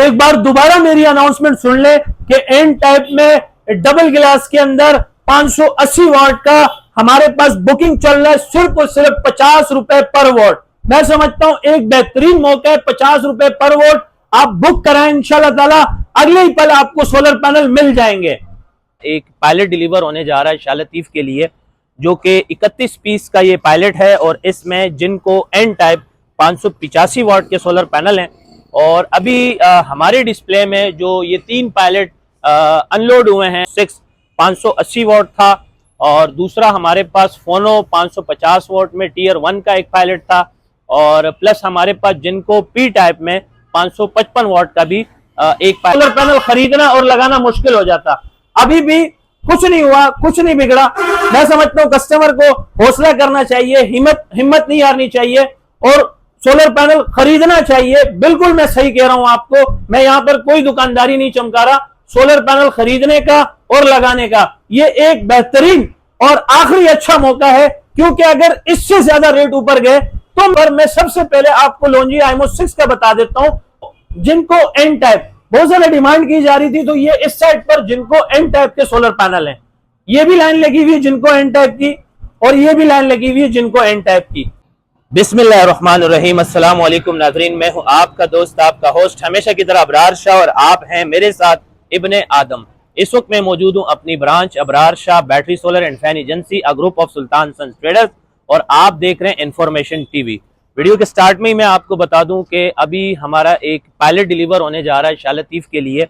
एक बार दोबारा मेरी अनाउंसमेंट सुन ले कि एन टाइप में डबल गिलास के अंदर 580 वाट का हमारे पास बुकिंग चल रहा है, सिर्फ और सिर्फ 50 रुपए पर वॉट। मैं समझता हूं एक बेहतरीन मौका है, 50 रुपए पर वॉट आप बुक कराएं, इंशाल्लाह ताला अगले ही पल आपको सोलर पैनल मिल जाएंगे। एक पायलट डिलीवर होने जा रहा है शाह लतीफ के लिए, जो कि 31 पीस का ये पायलट है और इसमें जिनको एन टाइप 585 वाट के सोलर पैनल हैं। और अभी हमारे डिस्प्ले में जो ये 3 पायलट अनलोड हुए हैं, 580 वाट था और दूसरा हमारे पास फोनो 550 वाट में टीयर 1 का एक पायलट था, और प्लस हमारे पास जिनको पी टाइप में 555 वाट का भी एक सोलर पैनल खरीदना और लगाना मुश्किल हो जाता। अभी भी कुछ नहीं हुआ, कुछ नहीं बिगड़ा। मैं समझता हूँ कस्टमर को हौसला करना चाहिए, हिम्मत नहीं हारनी चाहिए और सोलर पैनल खरीदना चाहिए। बिल्कुल मैं सही कह रहा हूं आपको, मैं यहां पर कोई दुकानदारी नहीं चमका रहा। सोलर पैनल खरीदने का और लगाने का ये एक बेहतरीन और आखिरी अच्छा मौका है, क्योंकि अगर इससे ज्यादा रेट ऊपर गए तो मैं सबसे पहले आपको लोंजी आईमो 6 का बता देता हूं, जिनको एन टाइप बहुत ज्यादा डिमांड की जा रही थी, तो ये इस साइड पर जिनको एन टाइप के सोलर पैनल हैं, ये भी लाइन लगी हुई है जिनको एन टाइप की, और ये भी लाइन लगी हुई है जिनको एन टाइप की। बिस्मिल्लाहिर्रहमानिर्रहीम। अस्सलाम वालेकुम नाज़रीन, मैं हूं आपका दोस्त, आपका होस्ट हमेशा की तरह अबरार शाह, और आप हैं मेरे साथ इब्ने आदम। इस वक्त मैं मौजूद हूं अपनी branch Abrar Shah battery solar and fan agency, a group of Sultan sons traders, और आप देख रहे हैं इंफॉर्मेशन टीवी। वीडियो के स्टार्ट में ही मैं आपको बता दूं कि अभी हमारा एक पायलट डिलीवर होने जा रहा है शाह लतीफ के लिए,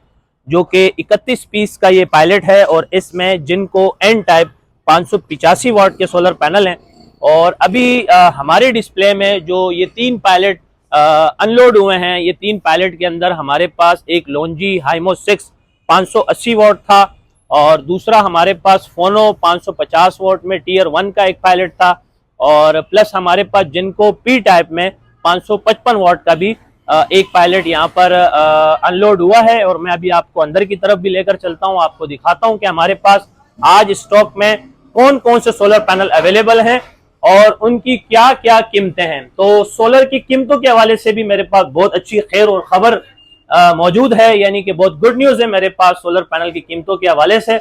जो कि 31 पीस का ये पायलट है और इसमें जिनको एन टाइप 585 वाट के सोलर पैनल हैं। और अभी हमारे डिस्प्ले में जो ये 3 पायलट अनलोड हुए हैं, ये 3 पायलट के अंदर हमारे पास एक लोंजी हाइमो 6 580 वाट था, और दूसरा हमारे पास फोनो 550 वाट में टीयर 1 का एक पायलट था, और प्लस हमारे पास जिनको पी टाइप में 555 वाट का भी एक पायलट यहाँ पर अनलोड हुआ है। और मैं अभी आपको अंदर की तरफ भी लेकर चलता हूँ, आपको दिखाता हूँ कि हमारे पास आज स्टॉक में कौन कौन से सोलर पैनल अवेलेबल हैं और उनकी क्या क्या कीमतें हैं। तो सोलर की कीमतों के हवाले से भी मेरे पास बहुत अच्छी खैर और खबर मौजूद है, यानी कि बहुत गुड न्यूज है मेरे पास सोलर पैनल की कीमतों के हवाले से।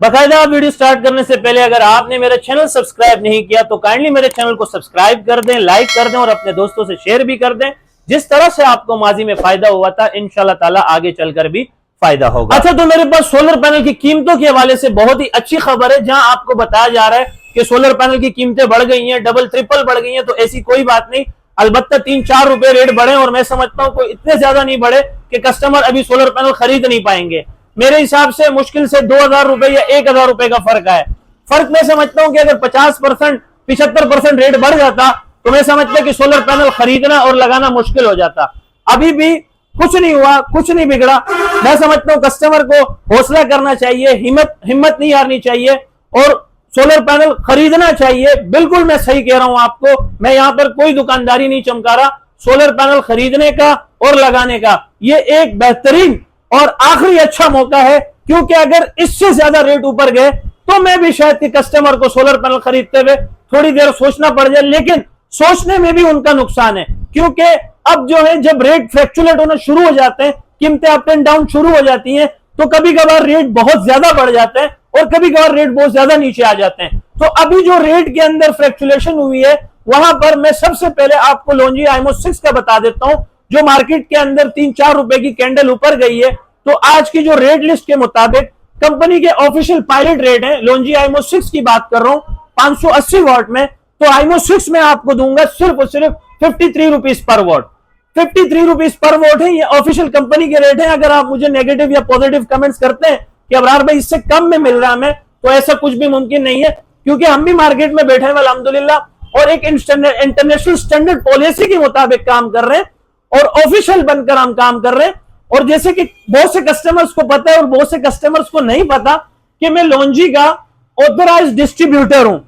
बाकायदा वीडियो स्टार्ट करने से पहले अगर आपने मेरा चैनल सब्सक्राइब नहीं किया तो काइंडली मेरे चैनल को सब्सक्राइब कर दें, लाइक कर दें और अपने दोस्तों से शेयर भी कर दें। जिस तरह से आपको माजी में फायदा हुआ था, इंशाल्लाह ताला आगे चलकर भी फायदा होगा। अच्छा, तो मेरे पास सोलर पैनल की कीमतों के हवाले से बहुत ही अच्छी खबर है, जहां आपको बताया जा रहा है कि सोलर पैनल की कीमतें बढ़ गई हैं, डबल ट्रिपल बढ़ गई हैं। तो ऐसी कोई बात नहीं, अलबत्ता 3-4 रुपए रेट बढ़े, और मैं समझता हूं कोई इतने ज्यादा नहीं बढ़े कि कस्टमर अभी सोलर पैनल खरीद नहीं पाएंगे। मेरे हिसाब से मुश्किल से 2000 रुपए या 1000 रुपए का फर्क है। फर्क मैं समझता हूं कि अगर 50% 75% रेट बढ़ जाता तो मैं समझता कि सोलर पैनल खरीदना और लगाना मुश्किल हो जाता। अभी भी कुछ नहीं हुआ, कुछ नहीं बिगड़ा। मैं समझता हूं कस्टमर को हौसला करना चाहिए, हिम्मत नहीं हारनी चाहिए और सोलर पैनल खरीदना चाहिए। बिल्कुल मैं सही कह रहा हूं आपको, मैं यहां पर कोई दुकानदारी नहीं चमका रहा। सोलर पैनल खरीदने का और लगाने का ये एक बेहतरीन और आखिरी अच्छा मौका है, क्योंकि अगर इससे ज्यादा रेट ऊपर गए तो मैं भी शायद कि कस्टमर को सोलर पैनल खरीदते हुए थोड़ी देर सोचना पड़ जाए, लेकिन सोचने में भी उनका नुकसान है, क्योंकि अब जो है जब रेट फ्लक्चुएट होना शुरू हो जाते हैं, कीमतें अप एंड डाउन शुरू हो जाती हैं, तो कभी कभार रेट बहुत ज्यादा बढ़ जाते हैं और कभी कभार रेट बहुत ज्यादा नीचे आ जाते हैं। तो अभी जो रेट के अंदर फ्लक्चुएशन हुई है, वहां पर मैं सबसे पहले आपको लोंजी आईमो 6 का बता देता हूं, जो मार्केट के अंदर 3-4 रुपए की कैंडल ऊपर गई है। तो आज की जो रेट लिस्ट के मुताबिक कंपनी के ऑफिशियल पायलट रेट है, लोंजी आईमो 6 की बात कर रहा हूं 580 वाट में, तो आईमो 6 में आपको दूंगा सिर्फ और सिर्फ 53 rupees per what. 53 rupees per what है, ये ऑफिशियल कंपनी के रेट है। अगर आप मुझे नेगेटिव या पॉजिटिव कमेंट्स करते हैं कि अबरार भाई इससे कम में मिल रहा है हमें, तो ऐसा कुछ भी मुमकिन नहीं है, क्योंकि हम भी मार्केट में बैठे हैं अल्हम्दुलिल्लाह और एक इंटरनेशनल स्टैंडर्ड पॉलिसी के मुताबिक काम कर रहे हैं और ऑफिशियल बनकर हम काम कर रहे हैं। और जैसे कि बहुत से कस्टमर्स को पता है और बहुत से कस्टमर्स को नहीं पता कि मैं लोंजी का ऑथराइज्ड डिस्ट्रीब्यूटर हूं,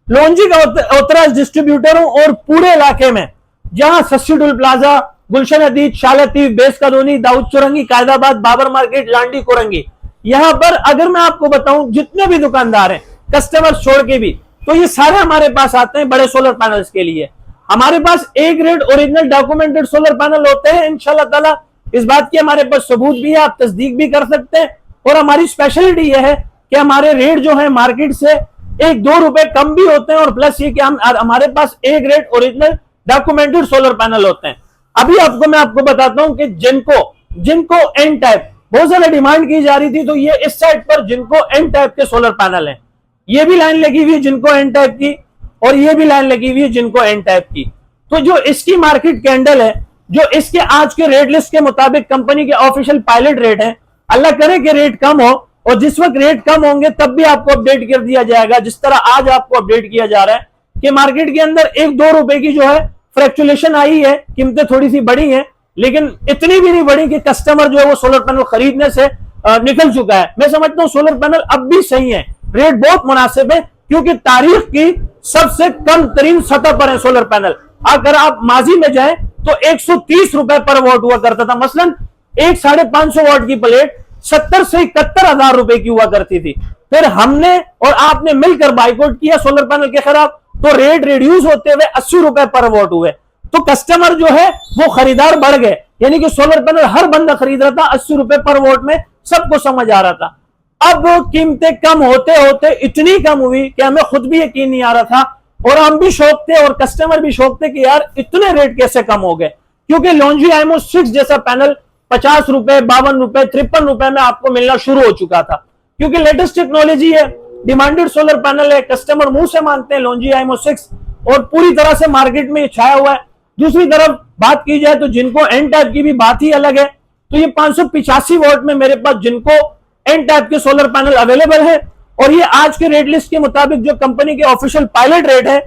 लोंजी का ऑथराइज्ड डिस्ट्रीब्यूटर हूं, और पूरे इलाके में जहां सस्सीटुल प्लाजा, गुलशन अदीद, शाह लतीफ, बेस कदोनी, दाऊद चुरंगी, कायदाबाद, बाबर मार्केट, लांडी कोरंगी, यहां पर अगर मैं आपको बताऊं जितने भी दुकानदार हैं कस्टमर छोड़ के भी, तो ये सारे हमारे पास आते हैं बड़े सोलर पैनल्स के लिए। हमारे पास A grade original documented solar panel होते हैं इंशाल्लाह ताला, इस बात की हमारे पास सबूत भी है, आप तस्दीक भी कर सकते हैं। और हमारी स्पेशलिटी यह है कि हमारे रेट जो है मार्केट से 1-2 रुपए कम भी होते हैं, और प्लस ये कि हमारे पास एक rate original documented solar panel होते हैं। अभी मैं आपको बताता हूं कि जिनको एन टाइप बहुत ज्यादा डिमांड की जा रही थी, तो ये इस साइड पर जिनको एन टाइप के सोलर पैनल हैं, ये भी लाइन लगी हुई है जिनको एन टाइप की, और ये भी लाइन लगी हुई है जिनको एन टाइप की। तो जो इसकी मार्केट कैंडल है, जो इसके आज के रेट लिस्ट के मुताबिक कंपनी के ऑफिशियल पायलट रेट है, अल्लाह करे कि रेट कम हो, और जिस वक्त रेट कम होंगे तब भी आपको अपडेट कर दिया जाएगा, जिस तरह आज आपको अपडेट किया जा रहा है कि मार्केट के अंदर 1-2 रुपए की जो है फ्रैक्चुलेशन आई है, कीमतें थोड़ी सी बढ़ी हैं, लेकिन इतनी भी नहीं बढ़ी कि कस्टमर जो है वो सोलर पैनल खरीदने से निकल चुका है। मैं समझता हूं सोलर पैनल अब भी सही है, रेट बहुत मुनासिब है, क्योंकि तारीख की सबसे कम तरीन सतह पर है सोलर पैनल। अगर आप माजी में जाएं तो 130 रुपए पर वॉट हुआ करता था, मसलन एक 550 वॉट की प्लेट 70 से 71 हजार रुपए की हुआ करती थी। फिर हमने और आपने मिलकर बाइकआउट किया सोलर पैनल के खिलाफ, तो रेट रिड्यूस होते हुए 80 रुपए पर वॉट हुए, तो कस्टमर जो है वो खरीदार बढ़ गए, यानी कि सोलर पैनल हर बंदा खरीद रहा था 80 रुपए पर वॉट में, सबको समझ आ रहा था। अब कीमतें कम होते होते इतनी कम हुई कि हमें खुद भी यकीन नहीं आ रहा था, और हम भी शौक थे और कस्टमर भी शौक थे कि यार इतने रेट कैसे कम हो गए, क्योंकि लॉन्जी आईमो 6 जैसा पैनल 50 रुपए, 52 रुपए, 53 रुपए में आपको मिलना शुरू हो चुका था, क्योंकि लेटेस्ट टेक्नोलॉजी है, डिमांडेड सोलर पैनल है, कस्टमर मुंह से मानते हैं लॉन्जी आईमो 6, और पूरी तरह से मार्केट में छाया हुआ है। दूसरी तरफ बात की जाए तो जिनको एन टाइप की भी बात ही अलग है, तो ये 585 वॉट में मेरे पास जिनको एन टाइप के सोलर पैनल अवेलेबल है, और ये आज के रेट लिस्ट के मुताबिक जो कंपनी के ऑफिशियल पायलट रेट है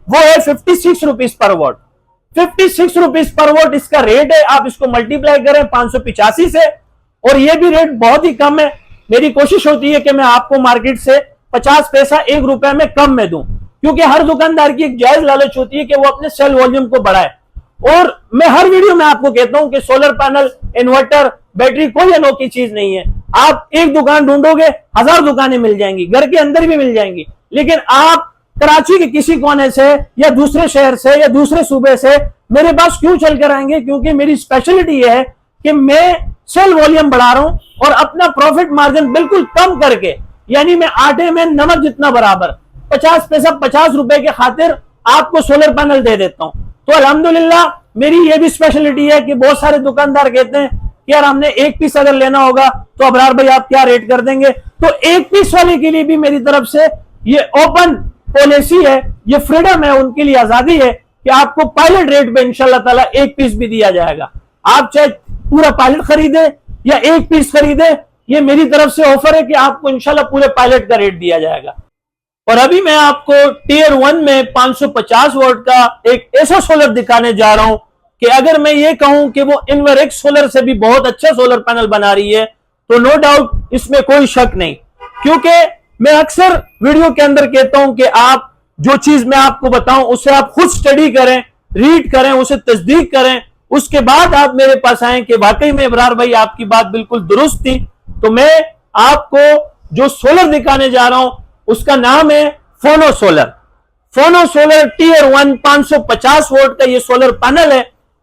वो है 56 rupees per what. 56 rupees per what इसका रेट है। आप इसको मल्टीप्लाई करें 585 से, और ये भी रेट बहुत ही कम है। मेरी कोशिश होती है कि मैं आपको मार्केट से 50 पैसा 1 रुपए में कम में दूं, क्योंकि हर दुकानदार की एक जायज लालच होती है कि वो अपने सेल वॉल्यूम को बढ़ाए। और मैं हर वीडियो में आपको कहता हूं कि सोलर पैनल, इन्वर्टर, बैटरी कोई अनोखी चीज नहीं है। आप एक दुकान ढूंढोगे 1000 दुकानें मिल जाएंगी, घर के अंदर भी मिल जाएंगी, लेकिन आप कराची के किसी कोने से या दूसरे शहर से या दूसरे सूबे से मेरे पास क्यों चल कर आएंगे? क्योंकि मेरी स्पेशलिटी यह है कि मैं सेल वॉल्यूम बढ़ा रहा हूं और अपना प्रॉफिट मार्जिन बिल्कुल कम करके, यानी मैं आटे में नमक जितना बराबर 50 पैसा 50 रुपए के खातिर आपको सोलर पैनल दे देता हूं। तो अल्हम्दुलिल्लाह मेरी ये भी स्पेशलिटी है कि बहुत सारे दुकानदार कहते हैं कि यार हमने एक पीस अगर लेना होगा तो अबरार भाई आप क्या रेट कर देंगे? तो एक पीस वाले के लिए भी मेरी तरफ से ये ओपन पॉलिसी है, ये फ्रीडम है, उनके लिए आजादी है कि आपको पायलट रेट पे इंशाल्लाह ताला एक पीस भी दिया जाएगा। आप चाहे पूरा पायलट खरीदे या एक पीस खरीदे, ये मेरी तरफ से ऑफर है कि आपको इंशाल्लाह पूरे पायलट का रेट दिया जाएगा। और अभी मैं आपको टियर 1 में 550 वोल्ट का एक ऐसा सोलर दिखाने जा रहा हूं कि अगर मैं ये कहूं कि वो इन्वरेक्स सोलर से भी बहुत अच्छा सोलर पैनल बना रही है, तो नो डाउट इसमें कोई शक नहीं। क्योंकि मैं अक्सर वीडियो के अंदर कहता हूं कि आप जो चीज मैं आपको बताऊं उसे आप खुद स्टडी करें, रीड करें, उसे तस्दीक करें, उसके बाद आप मेरे पास आए कि वाकई में इब्रार भाई आपकी बात बिल्कुल दुरुस्त थी। तो मैं आपको जो सोलर दिखाने जा रहा हूं उसका नाम है फोनो सोलर। फोनो सोलर टियर 1 550 वोल्ट का ये सोलर पैनल है,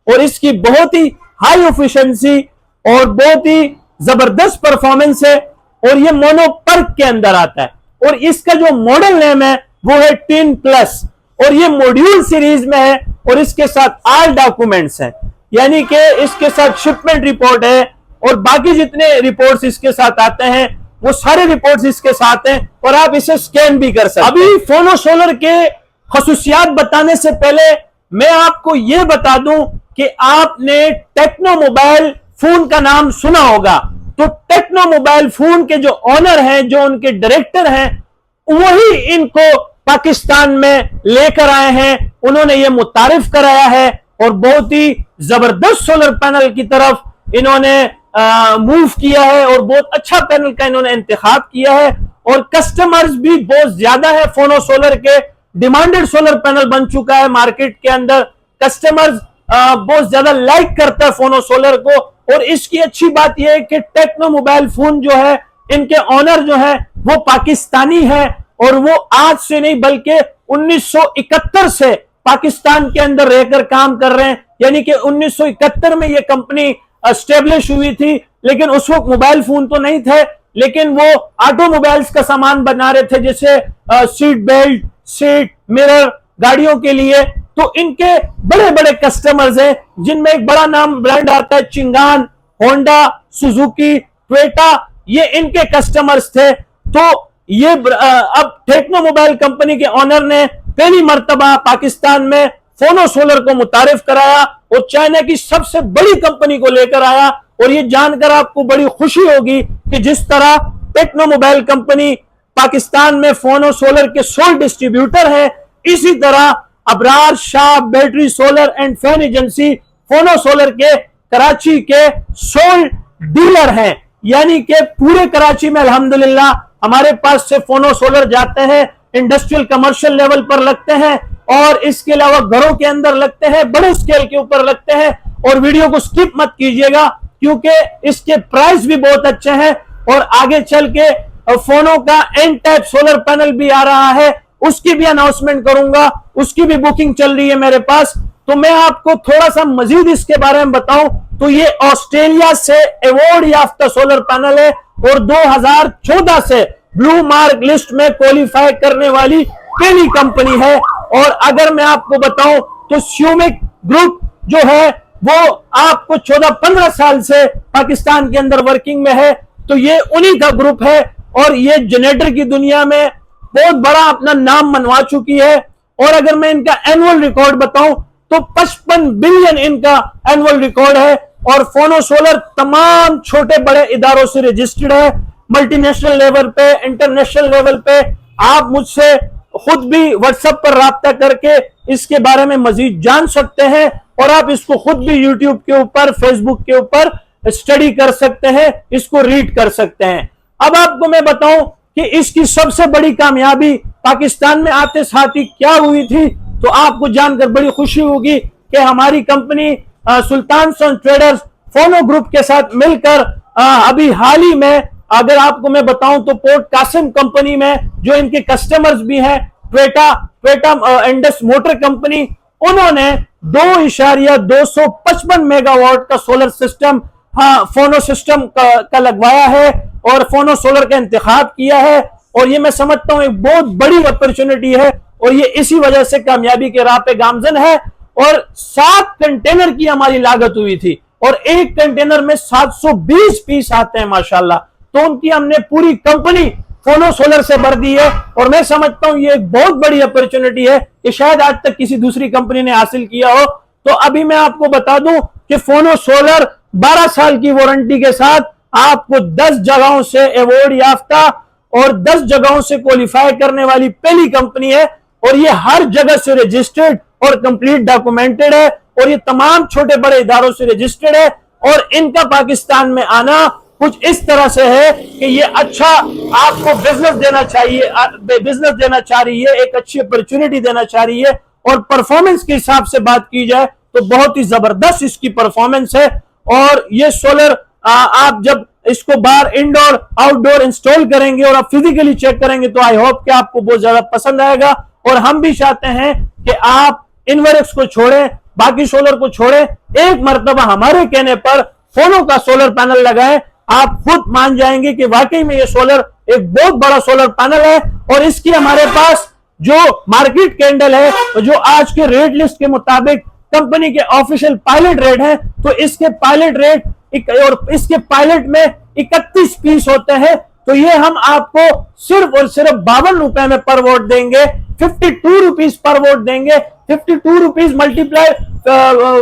और इसकी बहुत ही हाई एफिशिएंसी और बहुत ही जबरदस्त परफॉर्मेंस है, और ये मोनो पर्क के अंदर आता है। और इसका जो मॉडल नेम है वो है 10+, और ये मॉड्यूल सीरीज में है, और इसके साथ ऑल डॉक्यूमेंट्स हैं, यानी कि इसके साथ शिपमेंट रिपोर्ट है और बाकी जितने रिपोर्ट्स इसके साथ आते हैं वो सारे रिपोर्ट्स इसके साथ हैं, और आप इसे स्कैन भी कर सकते हैं। अभी फोनो सोलर के खसूसियात बताने से पहले मैं आपको यह बता दूं कि आपने टेक्नो मोबाइल फोन का नाम सुना होगा। तो टेक्नो मोबाइल फोन के जो ऑनर हैं, जो उनके डायरेक्टर हैं, वही इनको पाकिस्तान में लेकर आए हैं। उन्होंने ये मुतारिफ कराया है और बहुत ही जबरदस्त सोलर पैनल की तरफ इन्होंने मूव किया है, और बहुत अच्छा पैनल का इन्होंने इंतखाब किया है, और कस्टमर्स भी बहुत ज्यादा है। फोनो सोलर के डिमांडेड सोलर पैनल बन चुका है मार्केट के अंदर। कस्टमर्स बहुत ज्यादा लाइक करता है फोनो सोलर को। और इसकी अच्छी बात यह है कि टेक्नो मोबाइल फोन जो है, इनके ऑनर जो है वो पाकिस्तानी है, और वो आज से नहीं बल्कि 1971 से पाकिस्तान के अंदर रहकर काम कर रहे हैं। यानी कि 1971 में ये कंपनी स्टेब्लिश हुई थी, लेकिन उस वक्त मोबाइल फोन तो नहीं थे, लेकिन वो ऑटोमोबाइल्स का सामान बना रहे थे, जैसे सीट बेल्ट, सीट, मिरर गाड़ियों के लिए। तो इनके बड़े बड़े कस्टमर्स हैं, जिनमें एक बड़ा नाम ब्रांड आता है चिंगान, होंडा, सुजुकी, टोयोटा, ये इनके कस्टमर्स थे। तो ये अब टेक्नो मोबाइल कंपनी के ऑनर ने पहली मर्तबा पाकिस्तान में फोनो सोलर को मुतारिफ कराया और चाइना की सबसे बड़ी कंपनी को लेकर आया। और ये जानकर आपको बड़ी खुशी होगी कि जिस तरह टेक्नो मोबाइल कंपनी पाकिस्तान में फोनो सोलर के सोल डिस्ट्रीब्यूटर है, इसी तरह Abrar Shah battery solar and fan agency फोनो सोलर के कराची के सोल डीलर हैं। यानी कि पूरे कराची में अल्हम्दुलिल्लाह हमारे पास से फोनो सोलर जाते हैं, इंडस्ट्रियल कमर्शियल लेवल पर लगते हैं और इसके अलावा घरों के अंदर लगते हैं, बड़े स्केल के ऊपर लगते हैं। और वीडियो को स्किप मत कीजिएगा, क्योंकि इसके प्राइस भी बहुत अच्छे हैं और आगे चल के फोनो का एन टाइप सोलर पैनल भी आ रहा है, उसकी भी अनाउंसमेंट करूंगा, उसकी भी बुकिंग चल रही है मेरे पास। तो मैं आपको थोड़ा सा मजीद इसके बारे में बताऊं तो ये ऑस्ट्रेलिया से अवार्ड याफ्ता सोलर पैनल है और 2014 से ब्लू मार्क लिस्ट में क्वालिफाई करने वाली पहली कंपनी है। और अगर मैं आपको बताऊं तो स्यूमिक ग्रुप जो है वो आपको 14-15 साल से पाकिस्तान के अंदर वर्किंग में है, तो ये उन्हीं का ग्रुप है और ये जनरेटर की दुनिया में बहुत बड़ा अपना नाम मनवा चुकी है। और अगर मैं इनका एनुअल रिकॉर्ड बताऊं तो 55 बिलियन इनका एनुअल रिकॉर्ड है। और फोनो सोलर तमाम छोटे बड़े इदारों से रजिस्टर्ड है, मल्टीनेशनल लेवल पे, इंटरनेशनल लेवल पे। आप मुझसे खुद भी व्हाट्सएप पर राब्ता करके इसके बारे में मजीद जान सकते हैं और आप इसको खुद भी यूट्यूब के ऊपर, फेसबुक के ऊपर स्टडी कर सकते हैं, इसको रीड कर सकते हैं। अब आपको मैं बताऊं कि इसकी सबसे बड़ी कामयाबी पाकिस्तान में आते साथ ही क्या हुई थी, तो आपको जानकर बड़ी खुशी होगी कि हमारी कंपनी सुल्तान सन ट्रेडर्स फोनो ग्रुप के साथ मिलकर अभी हाल ही में, अगर आपको मैं बताऊं तो पोर्ट कासिम कंपनी में जो इनके कस्टमर्स भी हैं, ट्वेटा इंडस मोटर कंपनी, उन्होंने 2.255 मेगावाट का सोलर सिस्टम फोनो सिस्टम का लगवाया है और फोनो सोलर का इंतखाब किया है। और ये मैं समझता हूं एक बहुत बड़ी अपॉर्चुनिटी है और ये इसी वजह से कामयाबी के राह पे गामजन है। और 7 कंटेनर की हमारी लागत हुई थी और एक कंटेनर में 720 पीस आते हैं माशाल्लाह। तो उनकी हमने पूरी कंपनी फोनो सोलर से भर दी है और मैं समझता हूं ये एक बहुत बड़ी अपॉर्चुनिटी है कि शायद आज तक किसी दूसरी कंपनी ने हासिल किया हो। तो अभी मैं आपको बता दूं कि फोनो सोलर 12 साल की वारंटी के साथ आपको 10 जगहों से अवार्ड याफ्ता और 10 जगहों से क्वालिफाई करने वाली पहली कंपनी है और ये हर जगह से रजिस्टर्ड और कंप्लीट डॉक्यूमेंटेड है और ये तमाम छोटे बड़े इदारों से रजिस्टर्ड है। और इनका पाकिस्तान में आना कुछ इस तरह से है कि ये अच्छा आपको बिजनेस देना चाहिए, बिजनेस देना चाह रही है, एक अच्छी अपॉर्चुनिटी देना चाह रही है। और परफॉर्मेंस के हिसाब से बात की जाए तो बहुत ही जबरदस्त इसकी परफॉर्मेंस है। और ये सोलर आप जब इसको बाहर इंडोर आउटडोर इंस्टॉल करेंगे और आप फिजिकली चेक करेंगे तो आई होप कि आपको बहुत ज्यादा पसंद आएगा। और हम भी चाहते हैं कि आप इन्वर्क्स को छोड़ें, बाकी सोलर को छोड़ें, एक मर्तबा हमारे कहने पर फोनो का सोलर पैनल लगाएं, आप खुद मान जाएंगे कि वाकई में ये सोलर एक बहुत बड़ा सोलर पैनल है। और इसकी हमारे पास जो मार्केट कैंडल है, जो आज के रेट लिस्ट के मुताबिक कंपनी के ऑफिशियल पायलट रेट है, तो इसके पायलट रेट और इसके पायलट में 31 पीस होते हैं। तो ये हम आपको सिर्फ और सिर्फ 52 रुपए में पर वोट देंगे, 52 रुपीज पर वोट देंगे। 52 रुपीज मल्टीप्लाई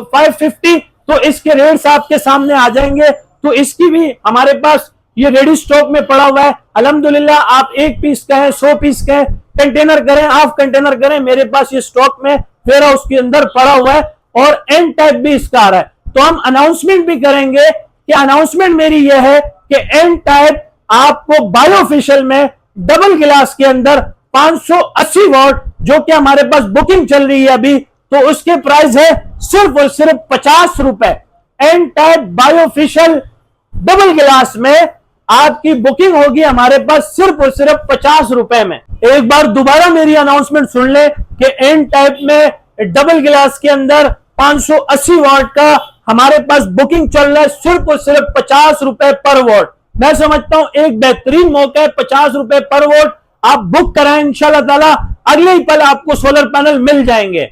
550, तो इसके रेट्स आपके सामने आ जाएंगे। तो इसकी भी हमारे पास ये रेडी स्टॉक में पड़ा हुआ है। अल्हम्दुलिल्लाह आप 1 पीस कहें, 100 पीस कहें, कंटेनर करें, हाफ कंटेनर करें, मेरे पास ये स्टॉक में वेयर हाउस के अंदर पड़ा हुआ है। और एन टाइप भी इसका आ रहा है। तो हम अनाउंसमेंट भी करेंगे कि अनाउंसमेंट मेरी यह है कि एन टाइप आपको बायोफिशियल में डबल गिलास के अंदर 580 वॉट, जो कि हमारे पास बुकिंग चल रही है अभी, तो उसके प्राइस है सिर्फ और सिर्फ 50 रुपए। एन टाइप बायोफिशियल डबल गिलास में आपकी बुकिंग होगी हमारे पास सिर्फ और सिर्फ 50 रुपए में। एक बार दोबारा मेरी अनाउंसमेंट सुन ले कि एन टाइप में डबल गिलास के अंदर 580 वाट का हमारे पास बुकिंग चल रहा है सिर्फ और सिर्फ 50 रुपए पर वोट। मैं समझता हूं एक बेहतरीन मौका है, 50 रुपए पर वोट आप बुक कराएं, इंशाल्लाह ताला अगले ही पल आपको सोलर पैनल मिल जाएंगे।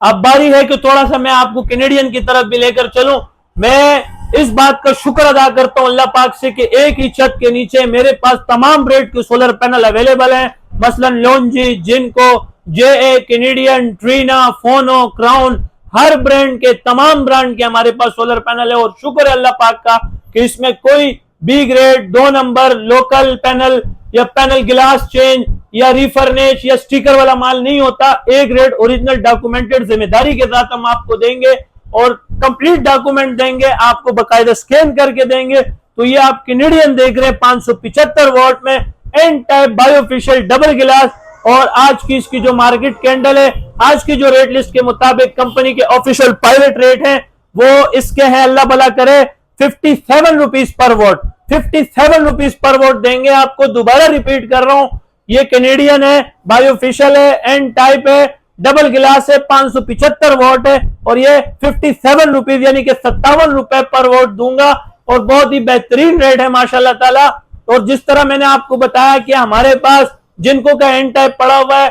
अब बारी है कि थोड़ा सा मैं आपको कैनेडियन की तरफ भी लेकर चलूं। मैं इस बात का शुक्र अदा करता हूं अल्लाह पाक से कि एक ही छत के नीचे मेरे पास तमाम ब्रांड के सोलर पैनल अवेलेबल हैं, मसलन लोन्जी, जिनको, जेए, कैनेडियन, ट्रीना, फोनो, क्राउन, हर ब्रांड के, तमाम ब्रांड के हमारे पास सोलर पैनल है। और शुक्र है अल्लाह पाक का कि इसमें कोई B grade, 2 number local panel या पैनल गिलास चेंज या रिफर्निश या स्टिकर वाला माल नहीं होता। ए ग्रेड ओरिजिनल डॉक्यूमेंटेड जिम्मेदारी के साथ हम आपको देंगे और कंप्लीट डॉक्यूमेंट देंगे, आपको बकायदा स्कैन करके देंगे। तो ये आप कैनेडियन देख रहे हैं 575 वॉट में एन टाइप बायोफिशियल डबल गिलास। और आज की इसकी जो मार्केट कैंडल है, आज की जो रेट लिस्ट के मुताबिक कंपनी के ऑफिशियल पायलट रेट हैं वो इसके हैं, अल्लाह भला करे, 57 rupees per vote. 57 rupees per vote देंगे आपको। दोबारा रिपीट कर रहा हूं, ये कैनेडियन है, बायोफिशियल है, एन टाइप है, डबल गिलास है, 575 वोट है और ये 57 रुपीज यानी कि 57 रुपए पर वोट दूंगा। और बहुत ही बेहतरीन रेट है माशाल्लाह ताला। और जिस तरह मैंने आपको बताया कि हमारे पास जिनको का एन टाइप पड़ा हुआ है,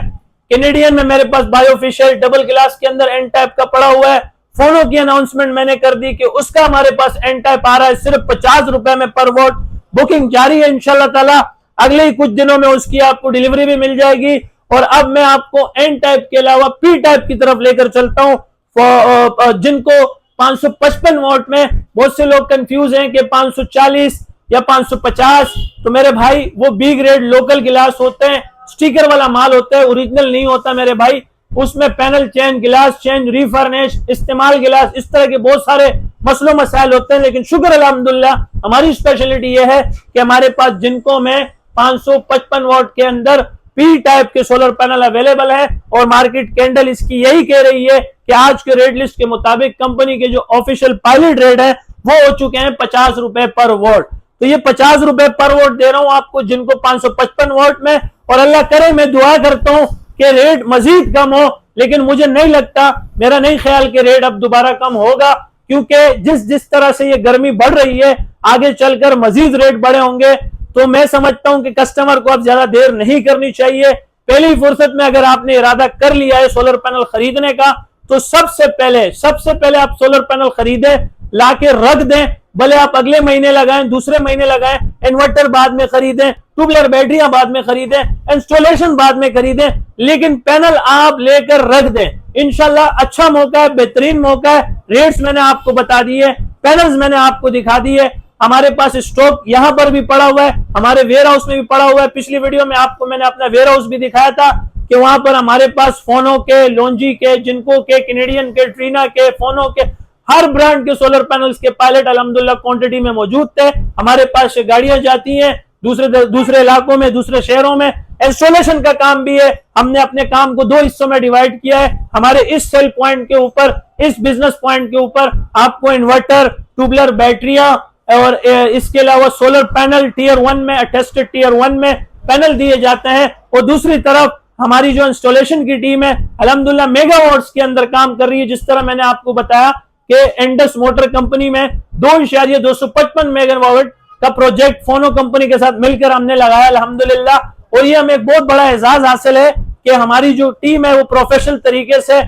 कैनेडियन में मेरे पास बायोफिशियल डबल गिलास के अंदर एन टाइप का पड़ा हुआ है। फोनो की अनाउंसमेंट मैंने कर दी कि उसका हमारे पास एन टाइप आ रहा है सिर्फ 50 रुपए में पर वोट। बुकिंग जारी है, इंशाल्लाह ताला अगले ही कुछ दिनों में उसकी आपको डिलीवरी भी मिल जाएगी। और अब मैं आपको एन टाइप के अलावा पी टाइप की तरफ लेकर चलता हूं, जिनको 555 वोट में बहुत से लोग कंफ्यूज हैं कि 540 या 550। तो मेरे भाई वो बी ग्रेड लोकल गिलास होते हैं, स्टिकर वाला माल होता है, ओरिजिनल नहीं होता मेरे भाई। उसमें पैनल चेंज, गिलास चेंज, रिफर्निश, इस्तेमाल गिलास, इस तरह के बहुत सारे मसलों मसाइल होते हैं। लेकिन शुक्र अल्हम्दुलिल्लाह हमारी स्पेशलिटी यह है कि हमारे पास जिनको में 555 वॉट के अंदर पी टाइप के सोलर पैनल अवेलेबल है। और मार्केट कैंडल इसकी यही कह रही है कि आज के रेट लिस्ट के मुताबिक कंपनी के जो ऑफिशियल पायलट रेट है वो हो चुके हैं 50 रुपए पर वोट। तो ये 50 रुपए पर वोट दे रहा हूं आपको जिनको 555 वोट में। और अल्लाह करे, मैं दुआ करता हूं कि रेट मजीद कम हो, लेकिन मुझे नहीं लगता, मेरा नहीं ख्याल कि रेट अब दोबारा कम होगा, क्योंकि जिस तरह से ये गर्मी बढ़ रही है आगे चलकर मजीद रेट बढ़े होंगे। तो मैं समझता हूं कि कस्टमर को अब ज्यादा देर नहीं करनी चाहिए। पहली फुर्सत में अगर आपने इरादा कर लिया है सोलर पैनल खरीदने का, तो सबसे पहले आप सोलर पैनल खरीदें, लाके रख दें। भले आप अगले महीने लगाएं, दूसरे महीने लगाएं, इन्वर्टर बाद में खरीदें, ट्यूबलर बैटरियां बाद में खरीदें, इंस्टॉलेशन बाद में खरीदें, लेकिन पैनल आप लेकर रख दें। इंशाल्लाह अच्छा मौका है, बेहतरीन मौका है। रेट्स मैंने आपको बता दिए, पैनल्स मैंने आपको दिखा दिए। हमारे पास स्टॉक यहां पर भी पड़ा हुआ है, हमारे वेयर हाउस में भी पड़ा हुआ है। पिछली वीडियो में आपको मैंने अपना वेयर हाउस भी दिखाया था कि वहां पर हमारे पास फोनो के, लोन्जी के, जिनको के, कैनेडियन के, ट्रीना के, फोनो के, हर ब्रांड के सोलर पैनल्स के पायलट अल्हम्दुलिल्लाह क्वांटिटी में मौजूद थे। हमारे पास से गाड़ियां जाती हैं दूसरे इलाकों में, दूसरे शहरों में। इंस्टॉलेशन का काम भी है। हमने अपने काम को 2 हिस्सों में डिवाइड किया है। हमारे इस सेल पॉइंट के ऊपर, इस बिजनेस पॉइंट के ऊपर आपको इन्वर्टर, ट्यूबलर बैटरियां और इसके अलावा सोलर पैनल टीयर 1 में, अटेस्टेड टीयर 1 में पैनल दिए जाते हैं। और दूसरी तरफ हमारी जो इंस्टॉलेशन की टीम है अल्हम्दुलिल्लाह मेगावाट्स के अंदर काम कर रही है। जिस तरह मैंने आपको बताया कि एंडस मोटर कंपनी में 2.255 मेगावाट का प्रोजेक्ट फोनो कंपनी के साथ मिलकर हमने लगाया अल्हम्दुलिल्लाह। और ये हमें एक बहुत बड़ा एजाज हासिल है कि हमारी जो टीम है वो प्रोफेशनल तरीके से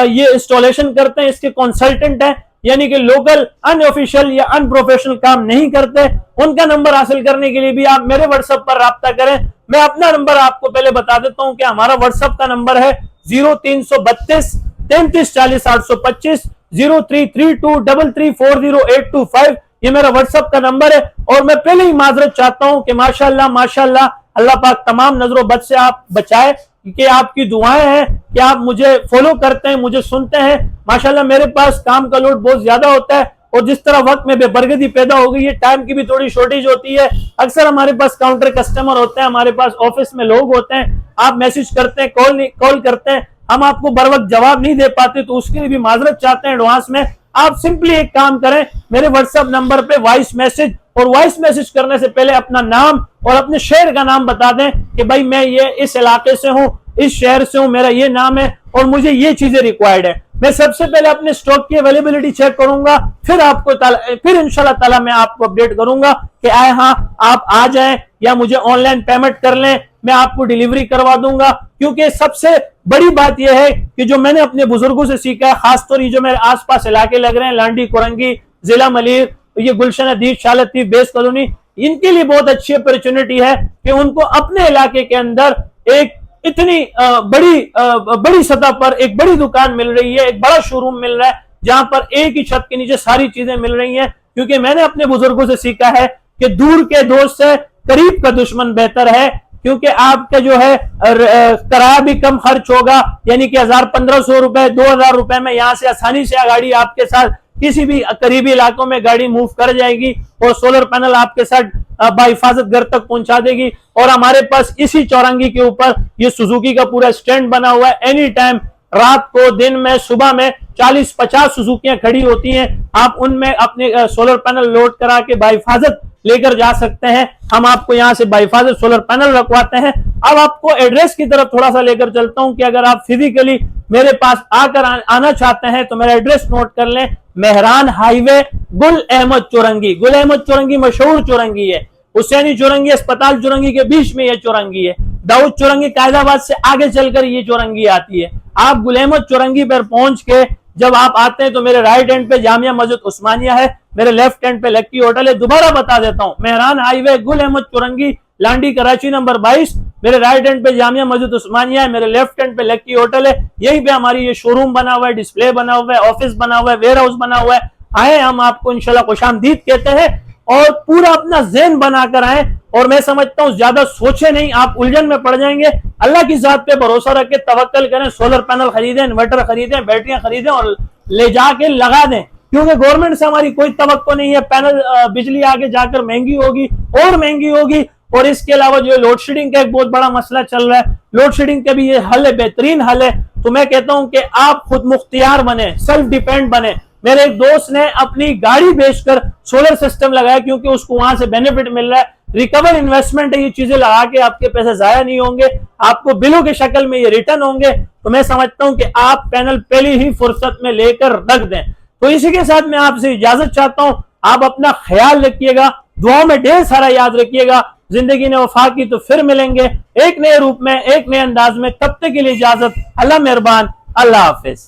ये इंस्टॉलेशन करते हैं, इसके कंसल्टेंट हैं, यानी कि लोकल अनऑफिशियल या अनप्रोफेशनल काम नहीं करते। उनका नंबर हासिल करने के लिए भी आप मेरे व्हाट्सएप पर राब्ता करें। मैं अपना नंबर आपको पहले बता देता हूं कि हमारा व्हाट्सएप का नंबर है 0332 33 40 825, 0332334085। ये मेरा व्हाट्सएप का नंबर है। और मैं पहले ही माजरत चाहता हूं कि माशाल्लाह अल्लाह पाक तमाम नजरों बद से आप बचाए, कि आपकी दुआएं हैं कि आप मुझे फॉलो करते हैं, मुझे सुनते हैं। माशाल्लाह मेरे पास काम का लोड बहुत ज्यादा होता है और जिस तरह वक्त में बेबरकती पैदा हो गई है, टाइम की भी थोड़ी शॉर्टेज होती है। अक्सर हमारे पास काउंटर कस्टमर होते हैं, हमारे पास ऑफिस में लोग होते हैं, आप मैसेज करते हैं, कॉल करते हैं, हम आपको बर वक्त जवाब नहीं दे पाते, तो उसके लिए भी माजरत चाहते हैं एडवांस में। आप सिंपली एक काम करें, मेरे व्हाट्सएप नंबर पे वॉइस मैसेज, और वॉइस मैसेज करने से पहले अपना नाम और अपने शहर का नाम बता दें कि भाई मैं ये इस इलाके से हूँ, इस शहर से हूँ, मेरा ये नाम है और मुझे ये चीजें रिक्वायर्ड है। मैं सबसे पहले अपने स्टॉक की अवेलेबिलिटी चेक करूंगा, फिर इंशाल्लाह ताला मैं आपको अपडेट करूंगा कि आए हाँ आप आ जाएं या मुझे ऑनलाइन पेमेंट कर लें, मैं आपको डिलीवरी करवा दूंगा। क्योंकि सबसे बड़ी बात यह है कि जो मैंने अपने बुजुर्गों से सीखा है, खासतौर ये जो मेरे आसपास इलाके लग रहे हैं, लांडी, कोरंगी, जिला मलिर, ये गुलशन हदीज, शालती, बेस कॉलोनी, इनके लिए बहुत अच्छी अपॉर्चुनिटी है कि उनको अपने इलाके के अंदर एक इतनी बड़ी सतह पर एक बड़ी दुकान मिल रही है, एक बड़ा शोरूम मिल रहा है, जहां पर एक ही छत के नीचे सारी चीजें मिल रही हैं। क्योंकि मैंने अपने बुजुर्गों से सीखा है कि दूर के दोस्त से करीब का दुश्मन बेहतर है। क्योंकि आपका जो है किराया भी कम खर्च होगा, यानी कि 1000-1500 रुपए, 2000 रुपए में यहां से आसानी से गाड़ी आपके साथ किसी भी करीबी इलाकों में गाड़ी मूव कर जाएगी और सोलर पैनल आपके साथ बाहिफाजत घर तक पहुंचा देगी। और हमारे पास इसी चौरंगी के ऊपर ये सुजुकी का पूरा स्टैंड बना हुआ है। एनी टाइम, रात को, दिन में, सुबह में 40-50 सुजुकियां खड़ी होती हैं। आप उनमें अपने सोलर पैनल लोड करा के बाहिफाजत लेकर जा सकते हैं। हम आपको यहां से बाहिफाजत सोलर पैनल रखवाते हैं। अब आपको एड्रेस की तरफ थोड़ा सा लेकर चलता हूं कि अगर आप फिजिकली मेरे पास आकर आना चाहते हैं तो मेरा एड्रेस नोट कर लें। मेहरान हाईवे, गुल अहमद चौरंगी। गुल अहमद चौरंगी मशहूर चौरंगी है। हुसैनी चौरंगी, अस्पताल चौरंगी के बीच में यह चौरंगी है। दाऊद चौरंगी कायदाबाद से आगे चलकर ये चौरंगी आती है। आप गुल अहमद चौरंगी पर पहुंच के जब आप आते हैं तो मेरे राइट हैंड पे जामिया मस्जिद उस्मानिया है, मेरे लेफ्ट हैंड पे लक्की होटल है। दोबारा बता देता हूं, मेहरान हाईवे, गुल अहमद चौरंगी, लांडी, कराची नंबर 22। मेरे राइट हैंड पे जामिया मस्जिद उस्मानिया है, मेरे लेफ्ट हैंड पे लक्की होटल है। यहीं पे हमारी ये शोरूम बना हुआ है, डिस्प्ले बना हुआ है, ऑफिस बना हुआ है, वेयर हाउस बना हुआ है। आए, हम आपको इंशाल्लाह खुशामदीद कहते हैं और पूरा अपना ज़हन बनाकर आए। और मैं समझता हूं ज्यादा सोचे नहीं, आप उलझन में पड़ जाएंगे। अल्लाह की जात पे भरोसा रख के तवक्कल करें, सोलर पैनल खरीदें, इन्वर्टर खरीदें, बैटरियां खरीदें और ले जाके लगा दें। क्योंकि गवर्नमेंट से हमारी कोई तवक्को नहीं है। पैनल बिजली आगे जाकर महंगी होगी और महंगी होगी। और इसके अलावा जो लोड शेडिंग का एक बहुत बड़ा मसला चल रहा है, लोड शेडिंग का भी ये हल है, बेहतरीन हल है। तो मैं कहता हूं कि आप खुद मुख्तियार बने, सेल्फ डिपेंड बने। मेरे एक दोस्त ने अपनी गाड़ी बेचकर सोलर सिस्टम लगाया क्योंकि उसको वहां से बेनिफिट मिल रहा है। रिकवर इन्वेस्टमेंट है, ये चीजें लगा के आपके पैसे जाया नहीं होंगे, आपको बिलों के शक्ल में ये रिटर्न होंगे। तो मैं समझता हूं कि आप पैनल पहली ही फुर्सत में लेकर रख दें। तो इसी के साथ मैं आपसे इजाजत चाहता हूं। आप अपना ख्याल रखिएगा, दुआओं में ढेर सारा याद रखिएगा। जिंदगी ने वफा की तो फिर मिलेंगे एक नए रूप में, एक नए अंदाज में। तब तक के लिए इजाजत। अल्लाह मेहरबान, अल्लाह हाफिज।